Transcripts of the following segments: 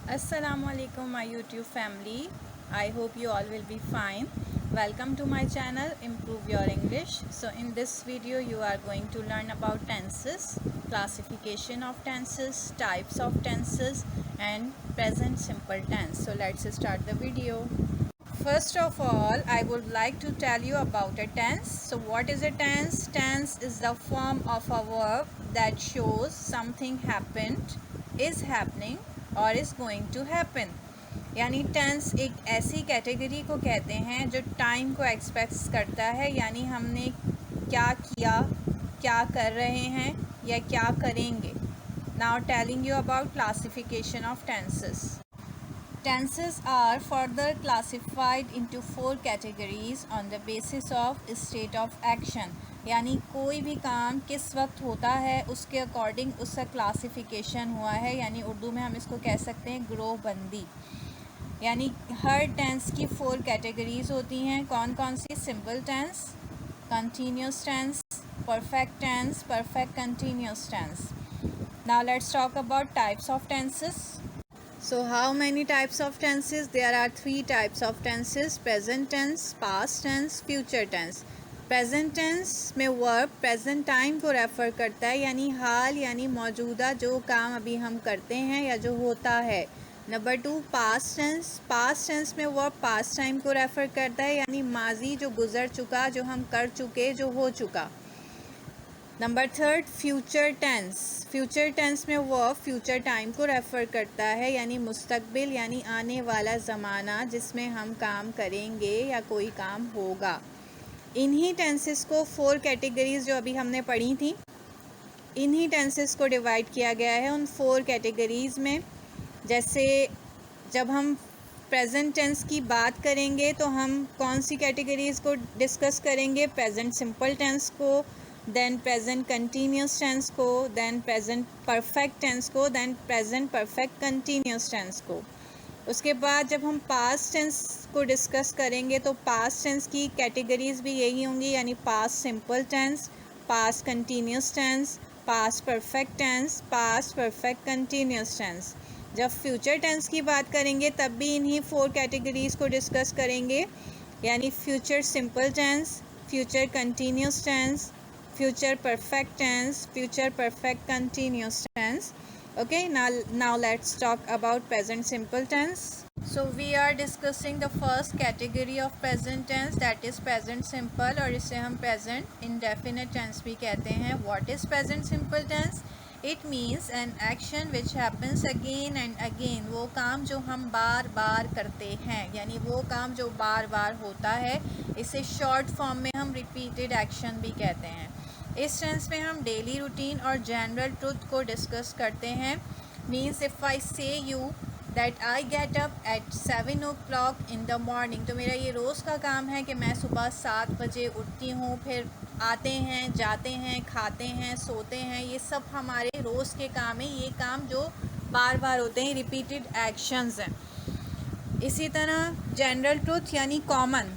Assalamualaikum my YouTube family. I hope you all will be fine. Welcome to my channel Improve Your English. So in this video you are going to learn about tenses, classification of tenses, types of tenses and present simple tense. So let's start the video. First of all, I would like to tell you about a tense. So what is a tense? Tense is the form of a verb that shows something happened, is happening or is going to happen. यानी tense एक ऐसी category को कहते हैं जो time को express करता है, यानी हमने क्या किया, क्या कर रहे हैं या क्या करेंगे. Now telling you about classification of tenses. Tenses are further classified into four categories on the basis of state of action. यानी कोई भी काम किस वक्त होता है उसके अकॉर्डिंग उसका क्लासिफिकेशन हुआ है, यानी उर्दू में हम इसको कह सकते हैं ग्रोह बंदी. यानी हर टेंस की फोर कैटेगरीज होती हैं. कौन कौन सी? Simple tense, continuous tense, perfect tense, perfect continuous tense. Now let's talk about types of tenses. So how many types of tenses? There are three types of tenses: present tense, past tense, future tense. Present tense में verb present time को refer करता है, यानी हाल यानी मौजूदा जो काम अभी हम करते हैं या जो होता है. Number 2 past tense. Past tense में वर्ब पास्ट टाइम को रेफ़र करता है, यानी माजी जो गुज़र चुका, जो हम कर चुके, जो हो चुका. Number 3 future tense. Future tense में वो फ्यूचर टाइम को रेफ़र करता है, यानी मुस्तकबिल यानी आने वाला ज़माना जिसमें हम काम करेंगे या कोई काम होगा. इन्हीं टेंसेस को फोर कैटेगरीज जो अभी हमने पढ़ी थी, इन्हीं टेंसेस को डिवाइड किया गया है उन फोर कैटेगरीज़ में. जैसे जब हम प्रेजेंट टेंस की बात करेंगे तो हम कौन सी कैटेगरीज़ को डिस्कस करेंगे? प्रेजेंट सिंपल टेंस को, देन प्रेजेंट कंटिन्यूस टेंस को, देन प्रेजेंट परफेक्ट टेंस को, then present perfect continuous tense को. उसके बाद जब हम पास्ट टेंस को डिस्कस करेंगे तो पास्ट टेंस की कैटेगरीज़ भी यही होंगी, यानी past simple tense, past continuous tense, past perfect tense, past perfect continuous tense. जब फ्यूचर टेंस की बात करेंगे तब भी इन्हीं फोर कैटेगरीज़ को डिस्कस करेंगे, यानी future simple tense, future continuous tense, future perfect tense, future perfect continuous tense. Okay, now let's talk about present simple tense. So we are discussing the first category of present tense, that is present simple, और इसे हम present indefinite tense भी कहते हैं. What is present simple tense? It means an action which happens again and again. वो काम जो हम बार बार करते हैं, यानी वो काम जो बार बार होता है, इसे शॉर्ट फॉर्म में हम रिपीटेड एक्शन भी कहते हैं. इस टेंस में हम डेली रूटीन और जनरल ट्रुथ को डिस्कस करते हैं. मीन्स इफ़ आई से you that I get up at 7 o'clock in the morning, तो मेरा ये रोज़ का काम है कि मैं सुबह 7 बजे उठती हूँ, फिर आते हैं, जाते हैं, खाते हैं, सोते हैं. ये सब हमारे रोज़ के काम हैं, ये काम जो बार बार होते हैं, रिपीटेड एक्शंस हैं. इसी तरह जनरल ट्रुथ यानी कॉमन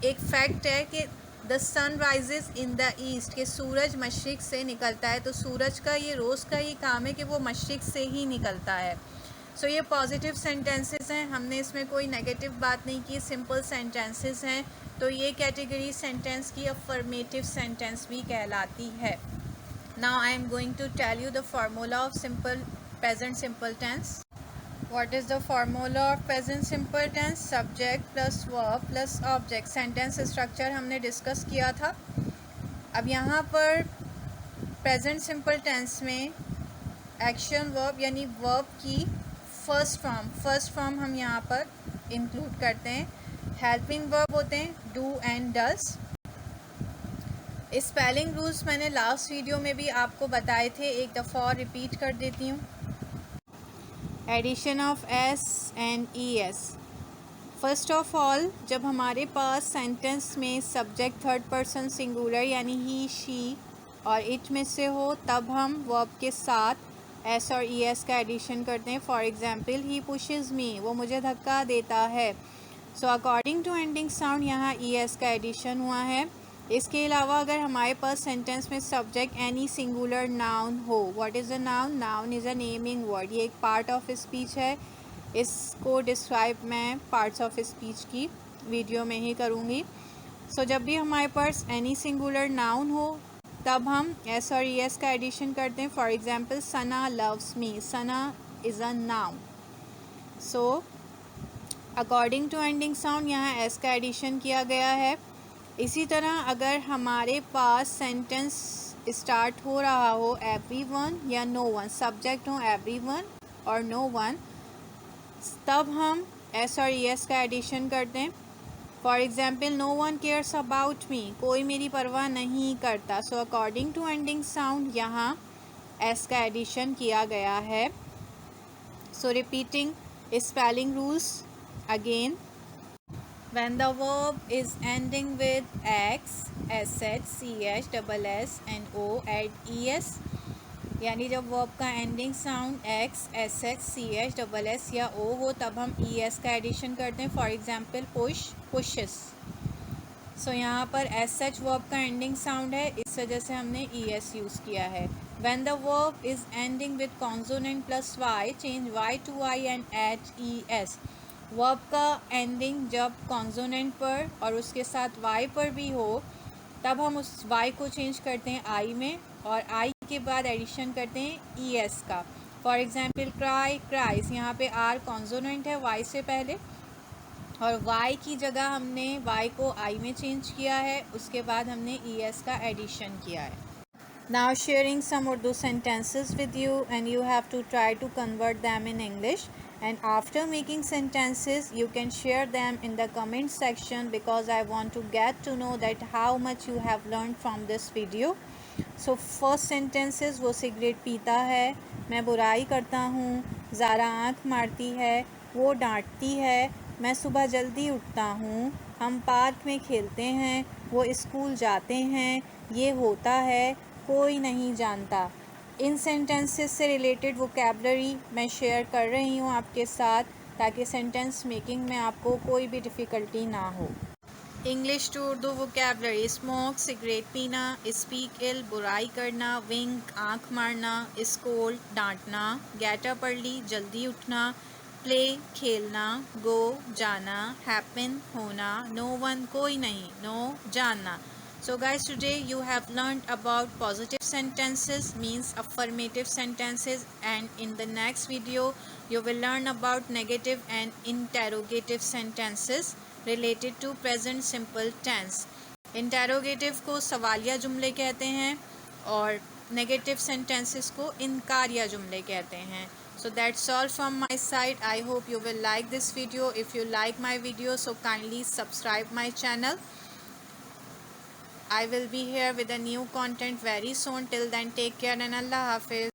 एक फैक्ट है कि the sun rises in the east, के सूरज मशरिक़ से निकलता है. तो सूरज का ये रोज़ का ही काम है कि वो मशरिक़ से ही निकलता है. सो ये पॉजिटिव सेंटेंसेस हैं, हमने इसमें कोई नेगेटिव बात नहीं की, सिंपल सेंटेंसेस हैं. तो ये कैटेगरी सेंटेंस की अफर्मेटिव सेंटेंस भी कहलाती है. Now I am going to tell you the formula of simple present simple tense. What is the formula of present simple tense? Subject plus verb plus object. Sentence structure हमने discuss किया था. अब यहाँ पर present simple tense में action verb यानी verb की first form हम यहाँ पर इंक्लूड करते हैं. हेल्पिंग वर्ब होते हैं do and does. Spelling rules मैंने लास्ट वीडियो में भी आपको बताए थे, एक दफ़ा और रिपीट कर देती हूँ. Addition of S and E S. First of all, जब हमारे पास सेंटेंस में सब्जेक्ट थर्ड पर्सन सिंगुलर यानी ही, शी और इट में से हो, तब हम वर्ब के साथ एस और ई एस का एडिशन करते हैं. For example, he pushes me, वो मुझे धक्का देता है. So according to ending sound यहाँ ई एस का एडिशन हुआ है. इसके अलावा अगर हमारे पास सेंटेंस में सब्जेक्ट एनी सिंगुलर नाउन हो, what is a noun? Noun is a naming word. ये एक पार्ट ऑफ स्पीच है। इसको डिस्क्राइब मैं पार्ट्स ऑफ स्पीच की वीडियो में ही करूँगी। सो जब भी हमारे पास एनी सिंगुलर नाउन हो तब हम एस और ई एस का एडिशन करते हैं। For example, Sana loves me. Sana is a noun. So according to ending sound यहाँ एस का एडिशन किया गया है। इसी तरह अगर हमारे पास सेंटेंस स्टार्ट हो रहा हो एवरीवन या नो वन, सब्जेक्ट हो एवरीवन और नो वन, तब हम एस और ई एस का एडिशन करते हैं। For example, no one cares about me, कोई मेरी परवाह नहीं करता। So according to ending sound यहाँ एस का एडिशन किया गया है। So repeating spelling rules again, when the verb is ending with x, sh, ch, double s and o, add es। यानी जब वर्ब का ending sound x, sh, ch, double s या o हो तब हम es का एडिशन करते हैं। For example, push, pushes. So यहाँ पर sh वर्ब का एंडिंग साउंड है, इस वजह से हमने es यूज़ किया है। when the verb is ending with consonant plus y, change y to I and add es। Verb का एंडिंग जब कॉन्सोनेंट पर और उसके साथ वाई पर भी हो तब हम उस वाई को चेंज करते हैं आई में और आई के बाद एडिशन करते हैं ई एस का। For example, cry, cries. यहाँ पे आर कॉन्सोनेंट है वाई से पहले और वाई की जगह हमने वाई को आई में चेंज किया है, उसके बाद हमने ई एस का एडिशन किया है। Now sharing some Urdu sentences with you and you have to try to convert them in English, and after making sentences you can share them in the comment section because I want to get to know that how much you have learned from this video. So first sentences, वो cigarette पीता है, मैं बुराई करता हूँ, ज़ारा आँख मारती है, वो डांटती है, मैं सुबह जल्दी उठता हूँ, हम पार्क में खेलते हैं, वो स्कूल जाते हैं, ये होता है, कोई नहीं जानता। इन सेंटेंसेस से रिलेटेड वोकैबलरी मैं शेयर कर रही हूँ आपके साथ ताकि सेंटेंस मेकिंग में आपको कोई भी डिफ़िकल्टी ना हो। English to Urdu vocabulary: smoke, cigarette पीना, स्पीक इल, बुराई करना, विंक, आँख मारना, स्कोल्ड, डांटना, गेट अप अर्ली, जल्दी उठना, प्ले, खेलना, गो, जाना, हैपन, होना, नो वन, कोई नहीं, नो, जानना। So guys, today you have learned about positive sentences, means affirmative sentences, and in the next video you will learn about negative and interrogative sentences related to present simple tense. Interrogative को सवालिया जुमले कहते हैं और negative sentences को इनकारिया जुमले कहते हैं. So that's all from my side. I hope you will like this video. If you like my video, so kindly subscribe my channel. I will be here with a new content very soon. Till then, take care and Allah Hafiz.